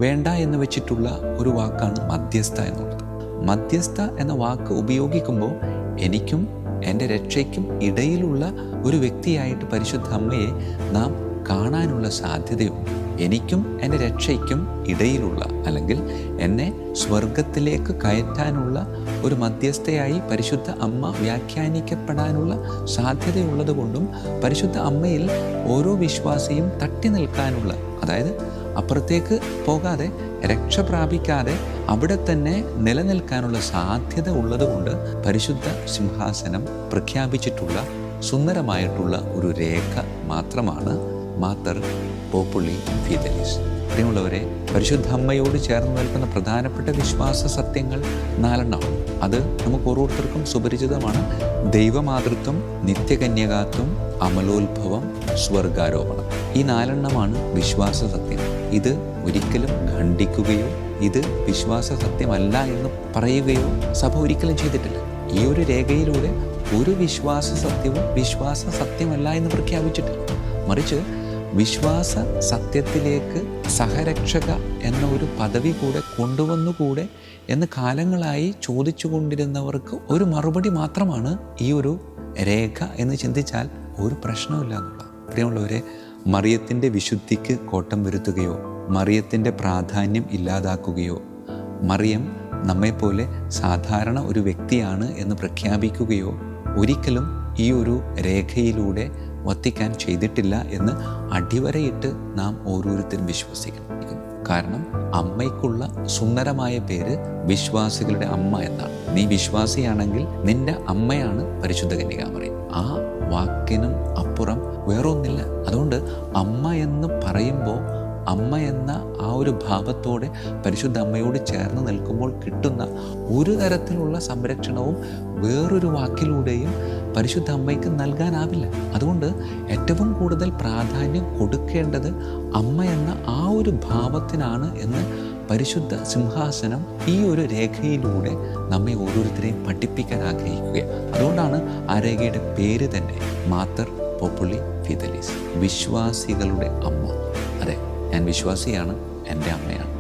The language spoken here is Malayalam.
വേണ്ട എന്ന് വെച്ചിട്ടുള്ള ഒരു വാക്കാണ് മധ്യസ്ഥ എന്നുള്ളത്. മധ്യസ്ഥ എന്ന വാക്ക് ഉപയോഗിക്കുമ്പോൾ എനിക്കും എൻ്റെ രക്ഷയ്ക്കും ഇടയിലുള്ള ഒരു വ്യക്തിയായിട്ട് പരിശുദ്ധ അമ്മയെ നാം കാണാനുള്ള സാധ്യതയുണ്ട്. എനിക്കും എൻ്റെ രക്ഷയ്ക്കും ഇടയിലുള്ള, അല്ലെങ്കിൽ എന്നെ സ്വർഗത്തിലേക്ക് കയറ്റാനുള്ള ഒരു മധ്യസ്ഥയായി പരിശുദ്ധ അമ്മ വ്യാഖ്യാനിക്കപ്പെടാനുള്ള സാധ്യതയുള്ളത് കൊണ്ടും പരിശുദ്ധ അമ്മയിൽ ഓരോ വിശ്വാസിയും തട്ടി നിൽക്കാനുള്ള, അതായത് അപ്പുറത്തേക്ക് പോകാതെ രക്ഷ പ്രാപിക്കാതെ അവിടെ തന്നെ നിലനിൽക്കാനുള്ള സാധ്യത ഉള്ളതുകൊണ്ട് പരിശുദ്ധ സിംഹാസനം പ്രഖ്യാപിച്ചിട്ടുള്ള സുന്ദരമായിട്ടുള്ള ഒരു രേഖ മാത്രമാണ് മാത്തർ പോപ്പുളി ഫിദലിസ്. പ്രിയമുള്ളവരെ, പരിശുദ്ധ അമ്മയോട് ചേർന്ന് നിൽക്കുന്ന പ്രധാനപ്പെട്ട വിശ്വാസ സത്യങ്ങൾ 4 അത് നമുക്ക് ഓരോരുത്തർക്കും സുപരിചിതമാണ്. ദൈവമാതൃത്വം, നിത്യകന്യകാത്വം, അമലോത്ഭവം, സ്വർഗാരോപണം. ഈ 4 വിശ്വാസ സത്യം. ഇത് ഒരിക്കലും ഖണ്ഡിക്കുകയോ ഇത് വിശ്വാസ സത്യമല്ല എന്ന് പറയുകയോ സഭ ഒരിക്കലും ചെയ്തിട്ടില്ല. ഈ ഒരു രേഖയിലൂടെ ഒരു വിശ്വാസ സത്യവും വിശ്വാസ സത്യമല്ല എന്ന് പ്രഖ്യാപിച്ചിട്ടില്ല. മറിച്ച് വിശ്വാസ സത്യത്തിലേക്ക് സഹരക്ഷക എന്ന ഒരു പദവി കൂടെ കൊണ്ടുവന്നുകൂടെ എന്ന് കാലങ്ങളായി ചോദിച്ചു കൊണ്ടിരുന്നവർക്ക് ഒരു മറുപടി മാത്രമാണ് ഈ ഒരു രേഖ എന്ന് ചിന്തിച്ചാൽ ഒരു പ്രശ്നമില്ല എന്നുള്ള. പ്രിയമുള്ളവരെ, മറിയത്തിൻ്റെ വിശുദ്ധിക്ക് കോട്ടം വരുത്തുകയോ മറിയത്തിൻ്റെ പ്രാധാന്യം ഇല്ലാതാക്കുകയോ മറിയം നമ്മെപ്പോലെ സാധാരണ ഒരു വ്യക്തിയാണ് എന്ന് പ്രഖ്യാപിക്കുകയോ ഒരിക്കലും ഈ ഒരു രേഖയിലൂടെ വത്തിക്കാൻ ചെയ്തിട്ടില്ല എന്ന് അടിവരയിട്ട് നാം ഓരോരുത്തരും വിശ്വസിക്കണം. കാരണം അമ്മയ്ക്കുള്ള സുന്ദരമായ പേര് വിശ്വാസികളുടെ അമ്മ എന്നാണ്. നീ വിശ്വാസിയാണെങ്കിൽ നിന്റെ അമ്മയാണ് പരിശുദ്ധ കന്യകാമറിയം. ആ വാക്കിനും അപ്പുറം വേറൊന്നില്ല. അതുകൊണ്ട് അമ്മ എന്ന് പറയുമ്പോൾ അമ്മ എന്ന ആ ഒരു ഭാവത്തോടെ പരിശുദ്ധ അമ്മയോട് ചേർന്ന് നിൽക്കുമ്പോൾ കിട്ടുന്ന ഒരു തരത്തിലുള്ള സംരക്ഷണവും വേറൊരു വാക്കിലൂടെയും പരിശുദ്ധ അമ്മയ്ക്ക് നൽകാനാവില്ല. അതുകൊണ്ട് ഏറ്റവും കൂടുതൽ പ്രാധാന്യം കൊടുക്കേണ്ടത് അമ്മ എന്ന ആ ഒരു ഭാവത്തിനാണ് എന്ന് പരിശുദ്ധ സിംഹാസനം ഈ ഒരു രേഖയിലൂടെ നമ്മെ ഓരോരുത്തരെയും പഠിപ്പിക്കാൻ ആഗ്രഹിക്കുകയാണ്. അതുകൊണ്ടാണ് ആ രേഖയുടെ പേര് തന്നെ മാത്തർ പോപ്പുളി ഫിദലിസ്, വിശ്വാസികളുടെ അമ്മ. അതെ, ഞാൻ വിശ്വാസിയാണ്, എൻ്റെ അമ്മയാണ്.